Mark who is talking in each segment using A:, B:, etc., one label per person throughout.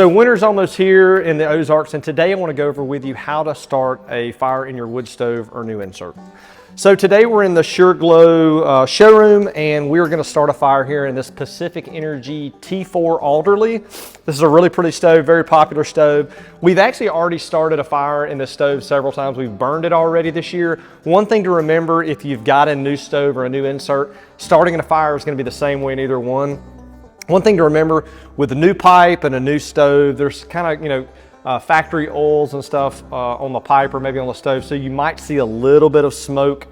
A: So winter's almost here in the Ozarks, and today I want to go over with you how to start a fire in your wood stove or new insert. So today we're in the Sure Glow showroom, and we're going to start a fire here in this Pacific Energy T4 Alderley. This is a really pretty stove, very popular stove. We've actually already started a fire in this stove several times. We've burned it already this year. One thing to remember if you've got a new stove or a new insert, starting a fire is going to be the same way in either one. One thing to remember with a new pipe and a new stove, there's kind of, factory oils and stuff on the pipe or maybe on the stove. So you might see a little bit of smoke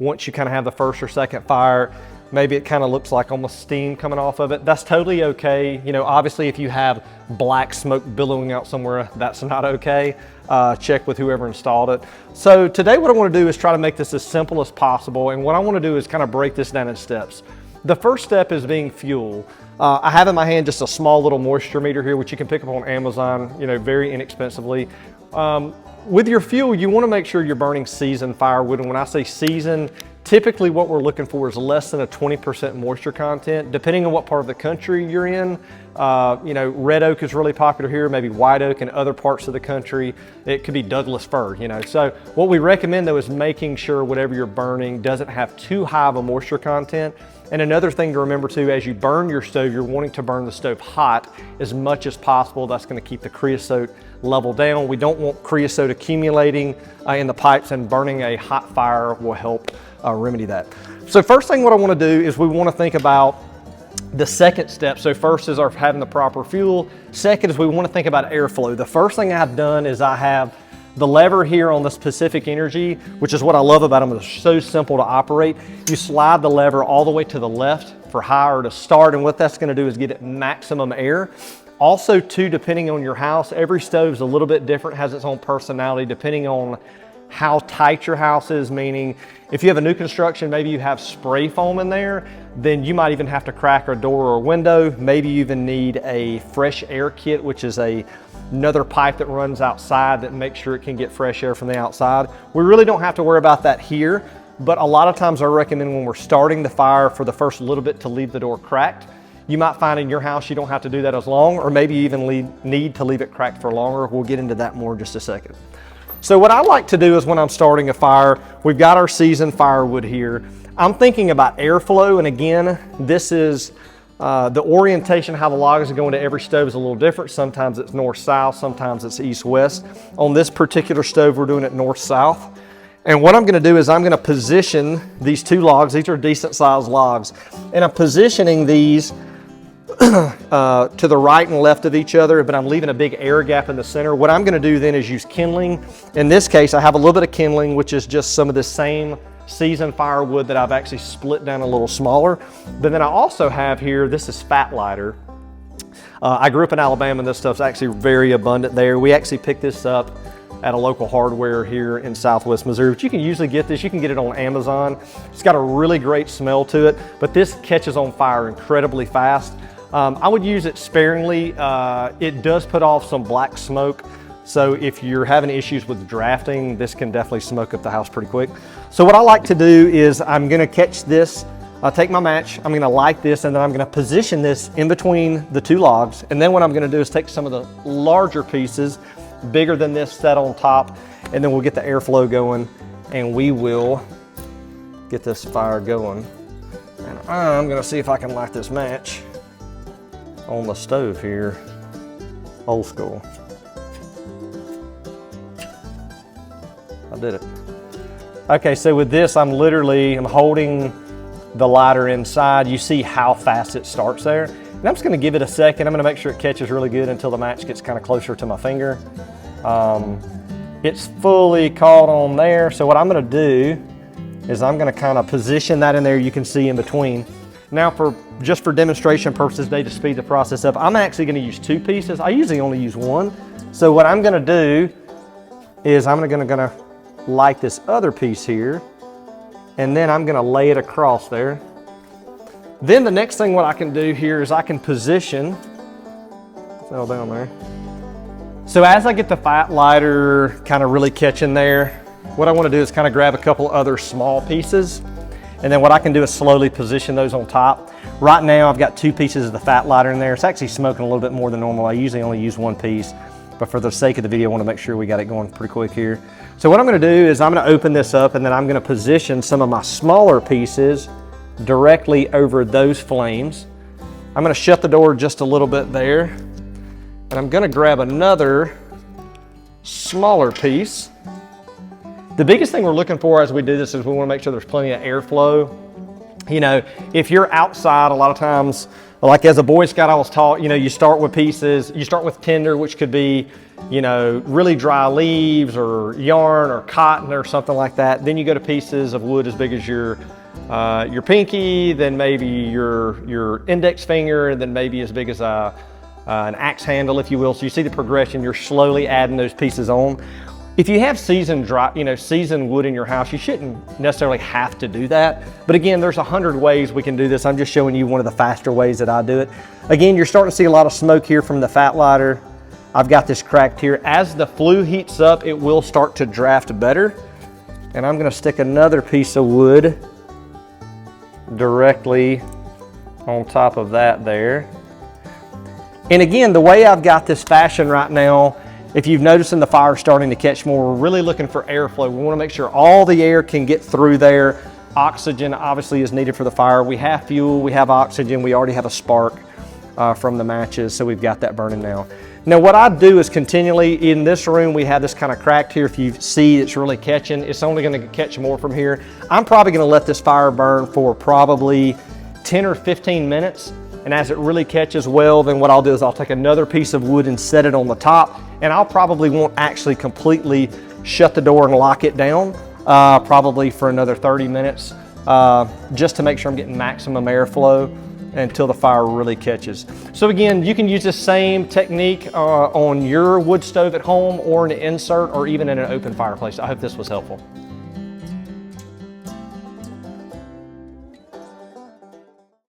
A: once you kind of have the first or second fire. Maybe it kind of looks like almost steam coming off of it. That's totally okay. You know, obviously if you have black smoke billowing out somewhere, that's not okay. Check with whoever installed it. So today what I want to do is try to make this as simple as possible. And what I want to do is kind of break this down in steps. The first step is being fuel. I have in my hand just a small little moisture meter here, which you can pick up on Amazon, you know, very inexpensively. With your fuel, you want to make sure you're burning seasoned firewood. And when I say seasoned, typically what we're looking for is less than a 20% moisture content, depending on what part of the country you're in. You know, red oak is really popular here, maybe white oak in other parts of the country. It could be Douglas fir, you know. So what we recommend though is making sure whatever you're burning doesn't have too high of a moisture content. And another thing to remember too, as you burn your stove, you're wanting to burn the stove hot as much as possible. That's going to keep the creosote level down. We don't want creosote accumulating in the pipes, and burning a hot fire will help remedy that. So first thing what I want to do is we want to think about the second step. So first is our having the proper fuel. Second is we want to think about airflow. The first thing I've done is I have the lever here on this Pacific Energy, which is what I love about them. It's so simple to operate. You slide the lever all the way to the left for high or to start, and what that's going to do is get it maximum air. Also too, depending on your house, every stove's a little bit different, has its own personality depending on how tight your house is, meaning if you have a new construction, maybe you have spray foam in there, then you might even have to crack a door or a window. Maybe you even need a fresh air kit, which is another pipe that runs outside that makes sure it can get fresh air from the outside. We really don't have to worry about that here, but a lot of times I recommend when we're starting the fire for the first little bit to leave the door cracked. You might find in your house you don't have to do that as long, or maybe you even need to leave it cracked for longer. We'll get into that more in just a second. So what I like to do is when I'm starting a fire, we've got our seasoned firewood here. I'm thinking about airflow, and again, this is the orientation, how the logs are going to every stove is a little different. Sometimes it's north-south, sometimes it's east-west. On this particular stove, we're doing it north-south. And what I'm gonna do is I'm gonna position these two logs. These are decent sized logs. And I'm positioning these to the right and left of each other, but I'm leaving a big air gap in the center. What I'm gonna do then is use kindling. In this case, I have a little bit of kindling, which is just some of the same seasoned firewood that I've actually split down a little smaller. But then I also have here, this is fat lighter. I grew up in Alabama, and this stuff's actually very abundant there. We actually picked this up at a local hardware here in Southwest Missouri, but you can usually get this, you can get it on Amazon. It's got a really great smell to it, but this catches on fire incredibly fast. I would use it sparingly. It does put off some black smoke, so if you're having issues with drafting, this can definitely smoke up the house pretty quick. So what I like to do is I'm gonna catch this, I'll take my match, I'm gonna light this, and then I'm gonna position this in between the two logs. And then what I'm gonna do is take some of the larger pieces, bigger than this, set on top, and then we'll get the airflow going, and we will get this fire going. And I'm gonna see if I can light this match on the stove here, old school. I did it. Okay, so with this, I'm holding the lighter inside. You see how fast it starts there. And I'm just gonna give it a second. I'm gonna make sure it catches really good until the match gets kind of closer to my finger. It's fully caught on there. So what I'm gonna do is I'm gonna kind of position that in there. You can see in between. Now just for demonstration purposes today, to speed the process up, I'm actually gonna use two pieces. I usually only use one. So what I'm gonna do is I'm gonna light this other piece here, and then I'm gonna lay it across there. Then the next thing what I can do here is I can position, fell down there. So as I get the fat lighter kind of really catching there, what I wanna do is kind of grab a couple other small pieces, And then what I can do is slowly position those on top. Right now I've got 2 pieces of the fat lighter in there. It's actually smoking a little bit more than normal. I usually only use 1 piece, but for the sake of the video, I want to make sure we got it going pretty quick here. So what I'm going to do is I'm going to open this up, and then I'm going to position some of my smaller pieces directly over those flames. I'm going to shut the door just a little bit there, and I'm going to grab another smaller piece. The biggest thing we're looking for as we do this is we want to make sure there's plenty of airflow. You know, if you're outside, a lot of times, like as a Boy Scout, I was taught, you know, you start with pieces, you start with tinder, which could be, you know, really dry leaves or yarn or cotton or something like that. Then you go to pieces of wood as big as your pinky, then maybe your index finger, and then maybe as big as an axe handle, if you will. So you see the progression, you're slowly adding those pieces on. If you have seasoned wood in your house, you shouldn't necessarily have to do that. But again, there's 100 ways we can do this. I'm just showing you one of the faster ways that I do it. Again, you're starting to see a lot of smoke here from the fat lighter. I've got this cracked here. As the flue heats up, it will start to draft better. And I'm gonna stick another piece of wood directly on top of that there. And again, the way I've got this fashioned right now, if you've noticed in the fire starting to catch more, we're really looking for airflow. We want to make sure all the air can get through there. Oxygen obviously is needed for the fire. We have fuel, we have oxygen, we already have a spark from the matches, so we've got that burning now. Now what I do is continually, in this room we have this kind of cracked here. If you see it's really catching, it's only going to catch more from here. I'm probably going to let this fire burn for probably 10 or 15 minutes. And as it really catches well, then what I'll do is I'll take another piece of wood and set it on the top, and I'll probably won't actually completely shut the door and lock it down, probably for another 30 minutes, just to make sure I'm getting maximum airflow until the fire really catches. So again, you can use the same technique on your wood stove at home or in an insert or even in an open fireplace. I hope this was helpful.